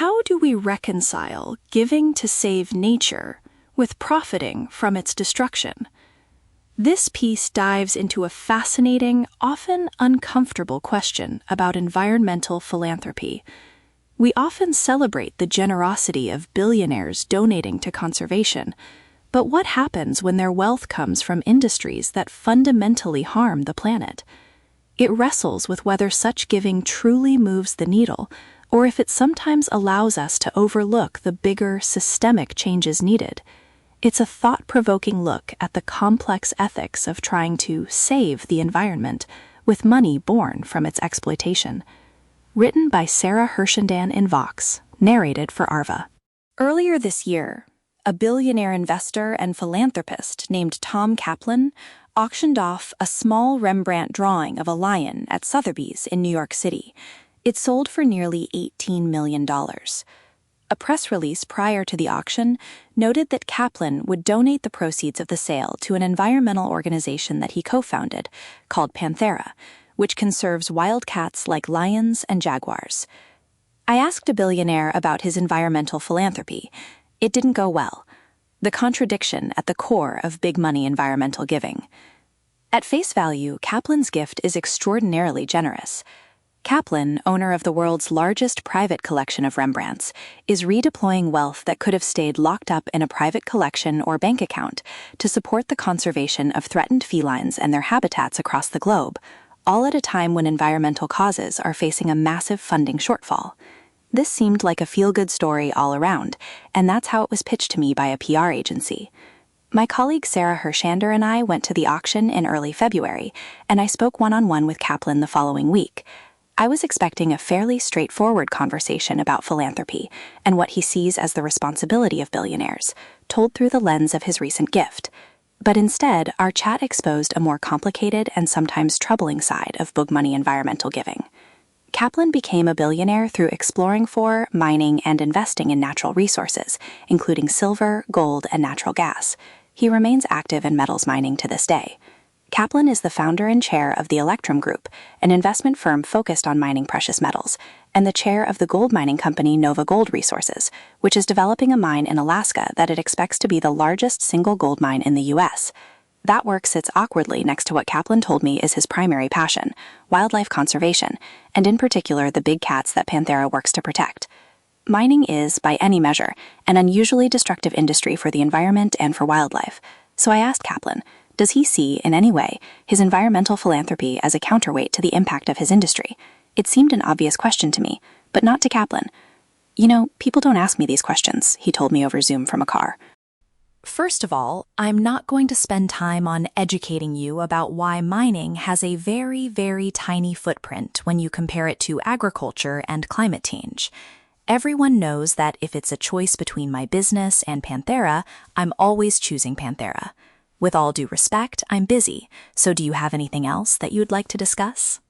how do we reconcile giving to save nature with profiting from its destruction? This piece dives into a fascinating, often uncomfortable question about environmental philanthropy. We often celebrate the generosity of billionaires donating to conservation, but what happens when their wealth comes from industries that fundamentally harm the planet? It wrestles with whether such giving truly moves the needle, or if it sometimes allows us to overlook the bigger, systemic changes needed. It's a thought-provoking look at the complex ethics of trying to save the environment with money born from its exploitation. Written by Sarah Hershendan in Vox, narrated for Arva. Earlier this year, a billionaire investor and philanthropist named Tom Kaplan auctioned off a small Rembrandt drawing of a lion at Sotheby's in New York City. It sold for nearly $18 million. A press release prior to the auction noted that Kaplan would donate the proceeds of the sale to an environmental organization that he co-founded, called Panthera, which conserves wild cats like lions and jaguars. I asked a billionaire about his environmental philanthropy. It didn't go well. The contradiction at the core of big money environmental giving. At face value, Kaplan's gift is extraordinarily generous. Kaplan, owner of the world's largest private collection of Rembrandts, is redeploying wealth that could have stayed locked up in a private collection or bank account to support the conservation of threatened felines and their habitats across the globe, all at a time when environmental causes are facing a massive funding shortfall. This seemed like a feel-good story all around, and that's how it was pitched to me by a PR agency. My colleague Sarah Hershander and I went to the auction in early February, and I spoke one-on-one with Kaplan the following week. I was expecting a fairly straightforward conversation about philanthropy and what he sees as the responsibility of billionaires, told through the lens of his recent gift. But instead, our chat exposed a more complicated and sometimes troubling side of big money environmental giving. Kaplan became a billionaire through exploring for, mining, and investing in natural resources, including silver, gold, and natural gas. He remains active in metals mining to this day. Kaplan is the founder and chair of the Electrum Group, an investment firm focused on mining precious metals, and the chair of the gold mining company Nova Gold Resources, which is developing a mine in Alaska that it expects to be the largest single gold mine in the U.S. That work sits awkwardly next to what Kaplan told me is his primary passion, wildlife conservation, and in particular the big cats that Panthera works to protect. Mining is, by any measure, an unusually destructive industry for the environment and for wildlife. So I asked Kaplan, does he see, in any way, his environmental philanthropy as a counterweight to the impact of his industry? It seemed an obvious question to me, but not to Kaplan. You know, people don't ask me these questions, he told me over Zoom from a car. First of all, I'm not going to spend time on educating you about why mining has a very, very tiny footprint when you compare it to agriculture and climate change. Everyone knows that if it's a choice between my business and Panthera, I'm always choosing Panthera. With all due respect, I'm busy, so do you have anything else that you'd like to discuss?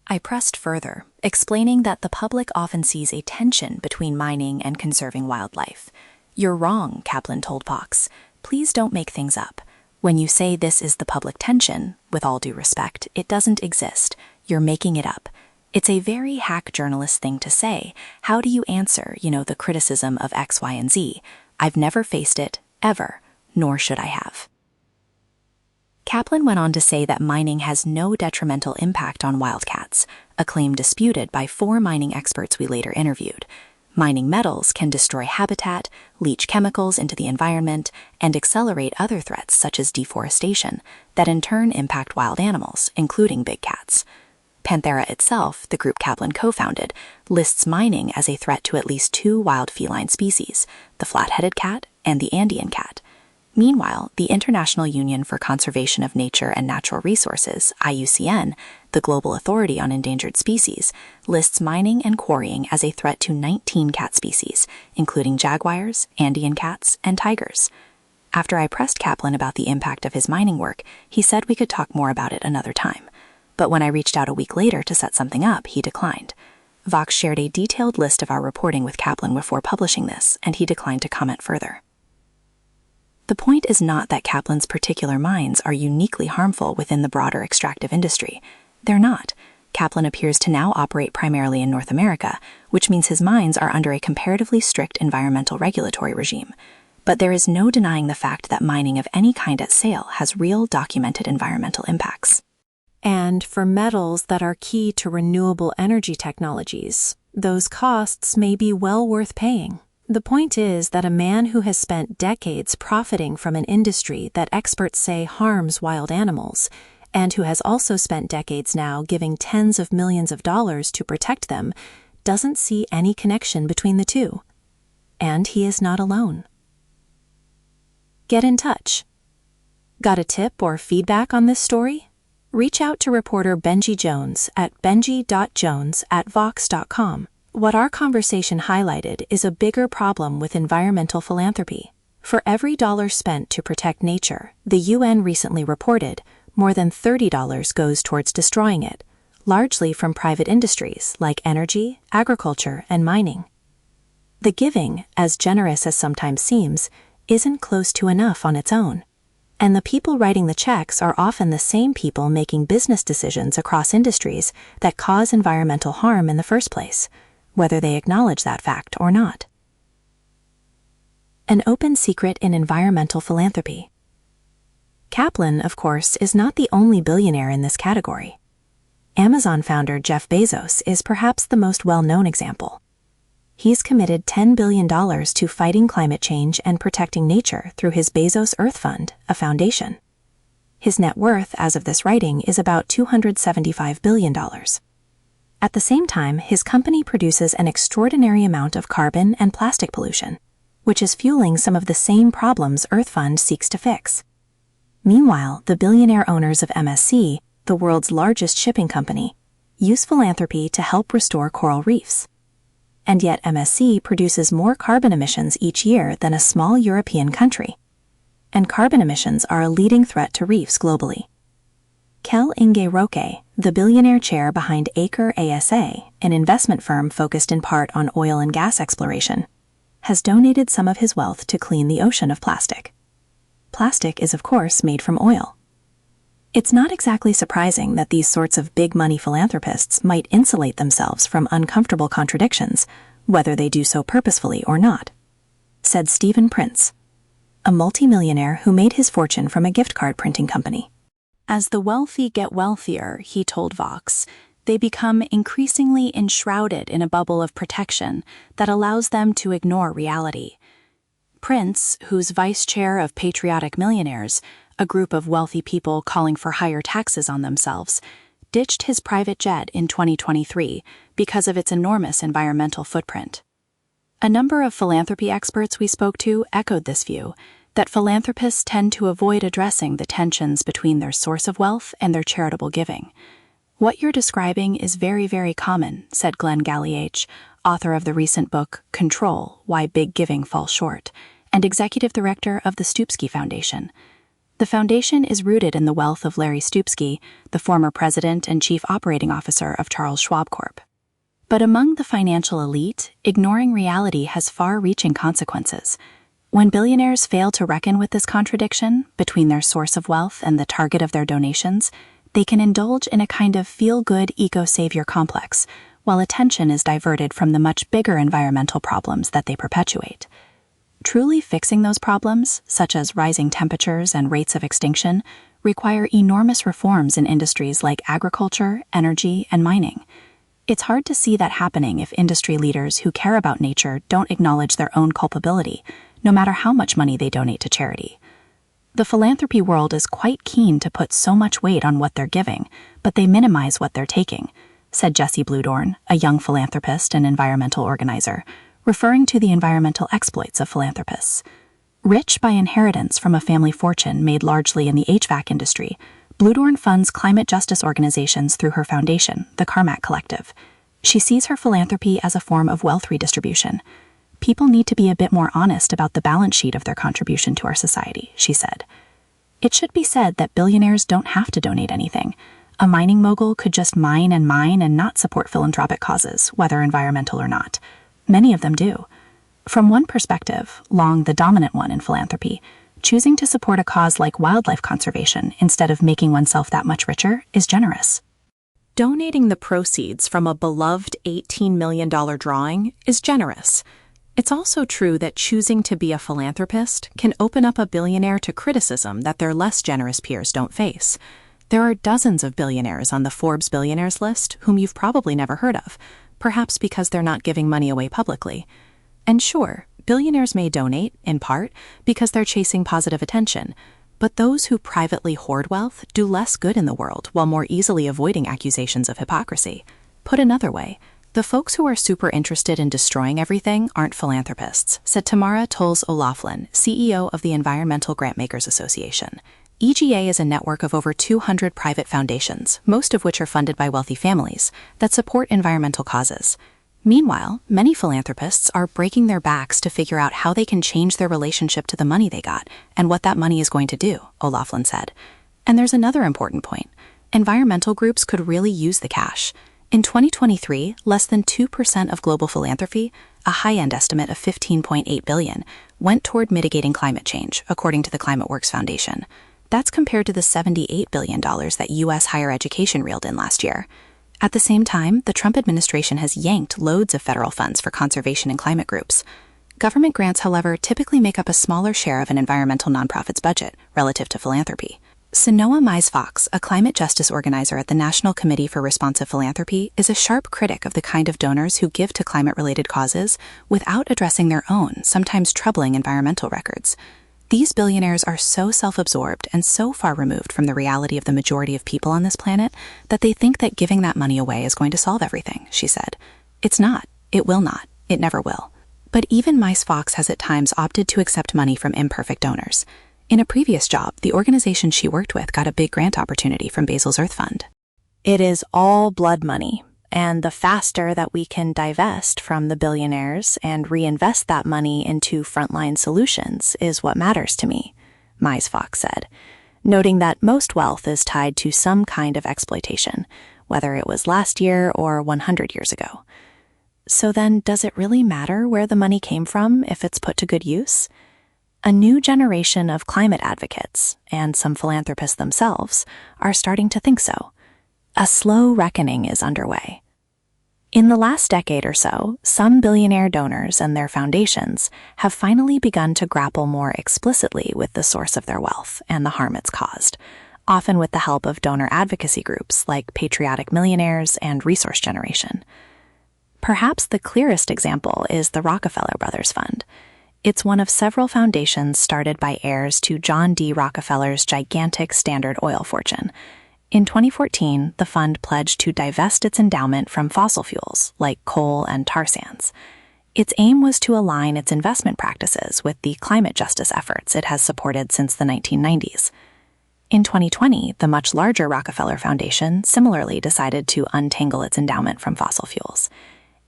I pressed further, explaining that the public often sees a tension between mining and conserving wildlife. You're wrong, Kaplan told Vox. Please don't make things up. When you say this is the public tension, with all due respect, it doesn't exist. You're making it up. It's a very hack journalist thing to say. How do you answer, the criticism of X, Y, and Z? I've never faced it, ever, nor should I have. Kaplan went on to say that mining has no detrimental impact on wildcats, a claim disputed by 4 mining experts we later interviewed. Mining metals can destroy habitat, leach chemicals into the environment, and accelerate other threats such as deforestation that in turn impact wild animals, including big cats. Panthera itself, the group Kaplan co-founded, lists mining as a threat to at least 2 wild feline species, the flat-headed cat and the Andean cat. Meanwhile, the International Union for Conservation of Nature and Natural Resources, IUCN, the global authority on endangered species, lists mining and quarrying as a threat to 19 cat species, including jaguars, Andean cats, and tigers. After I pressed Kaplan about the impact of his mining work, he said we could talk more about it another time. But when I reached out a week later to set something up, he declined. Vox shared a detailed list of our reporting with Kaplan before publishing this, and he declined to comment further. The point is not that Kaplan's particular mines are uniquely harmful within the broader extractive industry. They're not. Kaplan appears to now operate primarily in North America, which means his mines are under a comparatively strict environmental regulatory regime. But there is no denying the fact that mining of any kind at scale has real documented environmental impacts. And for metals that are key to renewable energy technologies, those costs may be well worth paying. The point is that a man who has spent decades profiting from an industry that experts say harms wild animals, and who has also spent decades now giving tens of millions of dollars to protect them, doesn't see any connection between the two. And he is not alone. Get in touch. Got a tip or feedback on this story? Reach out to reporter Benji Jones at benji.jones@vox.com. What our conversation highlighted is a bigger problem with environmental philanthropy. For every dollar spent to protect nature, the UN recently reported, more than $30 goes towards destroying it, largely from private industries like energy, agriculture, and mining. The giving, as generous as sometimes seems, isn't close to enough on its own. And the people writing the checks are often the same people making business decisions across industries that cause environmental harm in the first place, whether they acknowledge that fact or not. An open secret in environmental philanthropy. Kaplan, of course, is not the only billionaire in this category. Amazon founder Jeff Bezos is perhaps the most well-known example. He's committed $10 billion to fighting climate change and protecting nature through his Bezos Earth Fund, a foundation. His net worth, as of this writing, is about $275 billion. At the same time, his company produces an extraordinary amount of carbon and plastic pollution, which is fueling some of the same problems Earth Fund seeks to fix. Meanwhile, the billionaire owners of MSC, the world's largest shipping company, use philanthropy to help restore coral reefs. And yet MSC produces more carbon emissions each year than a small European country. And carbon emissions are a leading threat to reefs globally. Kel Inge Roque, the billionaire chair behind Aker ASA, an investment firm focused in part on oil and gas exploration, has donated some of his wealth to clean the ocean of plastic. Plastic is, of course, made from oil. It's not exactly surprising that these sorts of big-money philanthropists might insulate themselves from uncomfortable contradictions, whether they do so purposefully or not, said Stephen Prince, a multimillionaire who made his fortune from a gift card printing company. As the wealthy get wealthier, he told Vox, they become increasingly enshrouded in a bubble of protection that allows them to ignore reality. Prince, who's vice chair of Patriotic Millionaires, a group of wealthy people calling for higher taxes on themselves, ditched his private jet in 2023 because of its enormous environmental footprint. A number of philanthropy experts we spoke to echoed this view, that philanthropists tend to avoid addressing the tensions between their source of wealth and their charitable giving. What you're describing is very, very common, said Glenn Galliage, author of the recent book Control: Why Big Giving Falls Short, and executive director of the Stupski Foundation. The foundation is rooted in the wealth of Larry Stupski, the former president and chief operating officer of Charles Schwab Corp. But among the financial elite, ignoring reality has far-reaching consequences. When billionaires fail to reckon with this contradiction between their source of wealth and the target of their donations, they can indulge in a kind of feel-good eco-savior complex, while attention is diverted from the much bigger environmental problems that they perpetuate. Truly fixing those problems, such as rising temperatures and rates of extinction, require enormous reforms in industries like agriculture, energy, and mining. It's hard to see that happening if industry leaders who care about nature don't acknowledge their own culpability, no matter how much money they donate to charity. The philanthropy world is quite keen to put so much weight on what they're giving, but they minimize what they're taking, said Jesse Bludorn, a young philanthropist and environmental organizer, referring to the environmental exploits of philanthropists. Rich by inheritance from a family fortune made largely in the HVAC industry, Bludorn funds climate justice organizations through her foundation, the Carmack Collective. She sees her philanthropy as a form of wealth redistribution. People need to be a bit more honest about the balance sheet of their contribution to our society, she said. It should be said that billionaires don't have to donate anything. A mining mogul could just mine and not support philanthropic causes, whether environmental or not. Many of them do. From one perspective, long the dominant one in philanthropy, choosing to support a cause like wildlife conservation instead of making oneself that much richer is generous. Donating the proceeds from a beloved $18 million drawing is generous. It's also true that choosing to be a philanthropist can open up a billionaire to criticism that their less generous peers don't face. There are dozens of billionaires on the Forbes billionaires list whom you've probably never heard of, perhaps because they're not giving money away publicly. And sure, billionaires may donate, in part, because they're chasing positive attention, but those who privately hoard wealth do less good in the world while more easily avoiding accusations of hypocrisy. Put another way, the folks who are super interested in destroying everything aren't philanthropists, said Tamara Tolles O'Laughlin, CEO of the Environmental Grantmakers Association. EGA is a network of over 200 private foundations, most of which are funded by wealthy families, that support environmental causes. Meanwhile, many philanthropists are breaking their backs to figure out how they can change their relationship to the money they got and what that money is going to do, O'Laughlin said. And there's another important point. Environmental groups could really use the cash. In 2023, less than 2% of global philanthropy, a high-end estimate of $15.8 billion, went toward mitigating climate change, according to the ClimateWorks Foundation. That's compared to the $78 billion that U.S. higher education reeled in last year. At the same time, the Trump administration has yanked loads of federal funds for conservation and climate groups. Government grants, however, typically make up a smaller share of an environmental nonprofit's budget relative to philanthropy. Sanoa Mize-Fox, a climate justice organizer at the National Committee for Responsive Philanthropy, is a sharp critic of the kind of donors who give to climate-related causes without addressing their own, sometimes troubling environmental records. These billionaires are so self-absorbed and so far removed from the reality of the majority of people on this planet that they think that giving that money away is going to solve everything, she said. It's not. It will not. It never will. But even Mize-Fox has at times opted to accept money from imperfect donors. In a previous job, the organization she worked with got a big grant opportunity from Basil's Earth Fund. It is all blood money, and the faster that we can divest from the billionaires and reinvest that money into frontline solutions is what matters to me, Mize-Fox said, noting that most wealth is tied to some kind of exploitation, whether it was last year or 100 years ago. So then, does it really matter where the money came from if it's put to good use? A new generation of climate advocates, and some philanthropists themselves, are starting to think so. A slow reckoning is underway. In the last decade or so, some billionaire donors and their foundations have finally begun to grapple more explicitly with the source of their wealth and the harm it's caused, often with the help of donor advocacy groups like Patriotic Millionaires and Resource Generation. Perhaps the clearest example is the Rockefeller Brothers Fund. It's one of several foundations started by heirs to John D. Rockefeller's gigantic Standard Oil fortune. In 2014, the fund pledged to divest its endowment from fossil fuels like coal and tar sands. Its aim was to align its investment practices with the climate justice efforts it has supported since the 1990s. In 2020, the much larger Rockefeller Foundation similarly decided to untangle its endowment from fossil fuels.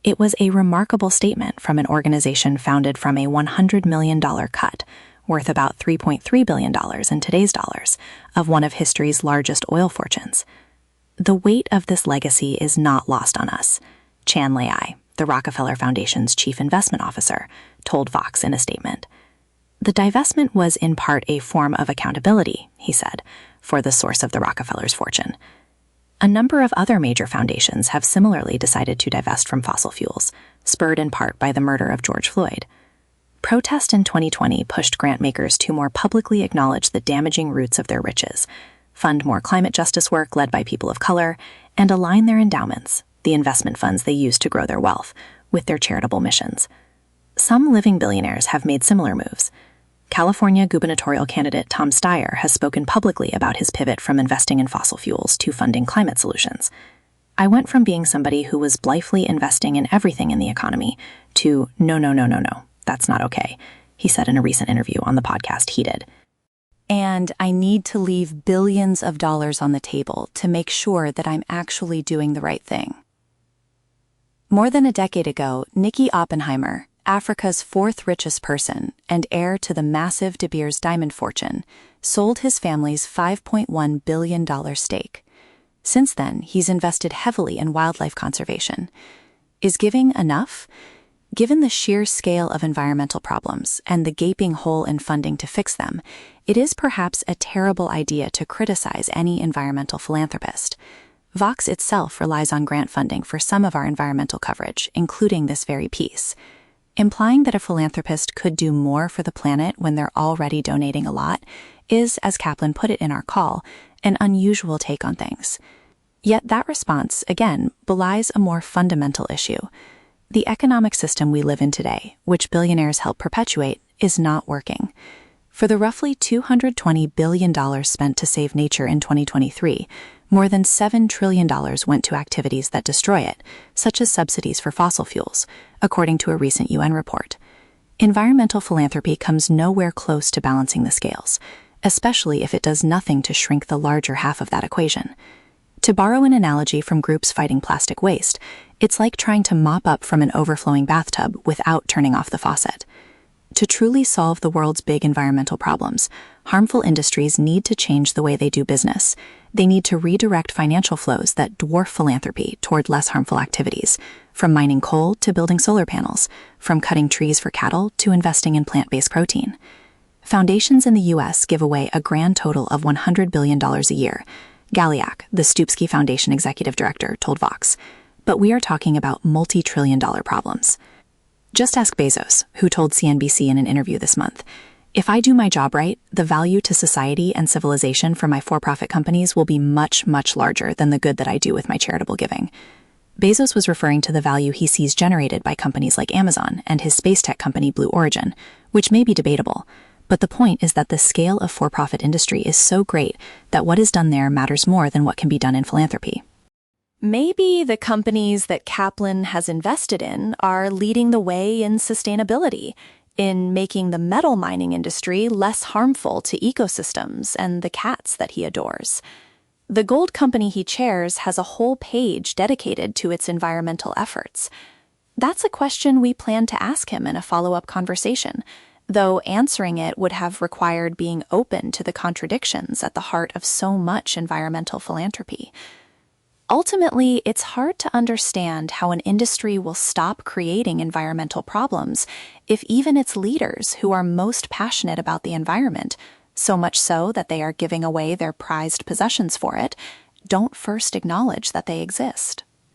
It was a remarkable statement from an organization founded from a $100 million cut, worth about $3.3 billion in today's dollars, of one of history's largest oil fortunes. The weight of this legacy is not lost on us, Chan Lai, the Rockefeller Foundation's chief investment officer, told Vox in a statement. The divestment was in part a form of accountability, he said, for the source of the Rockefellers' fortune. A number of other major foundations have similarly decided to divest from fossil fuels, spurred in part by the murder of George Floyd. Protest in 2020 pushed grantmakers to more publicly acknowledge the damaging roots of their riches, fund more climate justice work led by people of color, and align their endowments, the investment funds they use to grow their wealth, with their charitable missions. Some living billionaires have made similar moves. California gubernatorial candidate Tom Steyer has spoken publicly about his pivot from investing in fossil fuels to funding climate solutions. I went from being somebody who was blithely investing in everything in the economy to no, that's not okay, he said in a recent interview on the podcast Heated. And I need to leave billions of dollars on the table to make sure that I'm actually doing the right thing. More than a decade ago, Nicky Oppenheimer, Africa's fourth richest person and heir to the massive De Beers diamond fortune, sold his family's $5.1 billion stake. Since then, he's invested heavily in wildlife conservation. Is giving enough? Given the sheer scale of environmental problems and the gaping hole in funding to fix them, it is perhaps a terrible idea to criticize any environmental philanthropist. Vox itself relies on grant funding for some of our environmental coverage, including this very piece. Implying that a philanthropist could do more for the planet when they're already donating a lot is, as Kaplan put it in our call, an unusual take on things. Yet that response, again, belies a more fundamental issue. The economic system we live in today, which billionaires help perpetuate, is not working. For the roughly $220 billion spent to save nature in 2023, more than $7 trillion went to activities that destroy it, such as subsidies for fossil fuels, according to a recent UN report. Environmental philanthropy comes nowhere close to balancing the scales, especially if it does nothing to shrink the larger half of that equation. To borrow an analogy from groups fighting plastic waste, it's like trying to mop up from an overflowing bathtub without turning off the faucet. To truly solve the world's big environmental problems, harmful industries need to change the way they do business. They need to redirect financial flows that dwarf philanthropy toward less harmful activities, from mining coal to building solar panels, from cutting trees for cattle to investing in plant-based protein. Foundations in the U.S. give away a grand total of $100 billion a year. Galiak, the Stupski Foundation executive director, told Vox. But we are talking about multi-trillion-dollar problems. Just ask Bezos, who told CNBC in an interview this month, "If I do my job right, the value to society and civilization for my for-profit companies will be much, much larger than the good that I do with my charitable giving." Bezos was referring to the value he sees generated by companies like Amazon and his space tech company Blue Origin, which may be debatable. But the point is that the scale of for-profit industry is so great that what is done there matters more than what can be done in philanthropy. Maybe the companies that Kaplan has invested in are leading the way in sustainability, in making the metal mining industry less harmful to ecosystems and the cats that he adores. The gold company he chairs has a whole page dedicated to its environmental efforts. That's a question we plan to ask him in a follow-up conversation, though answering it would have required being open to the contradictions at the heart of so much environmental philanthropy. Ultimately, it's hard to understand how an industry will stop creating environmental problems if even its leaders, who are most passionate about the environment, so much so that they are giving away their prized possessions for it, don't first acknowledge that they exist.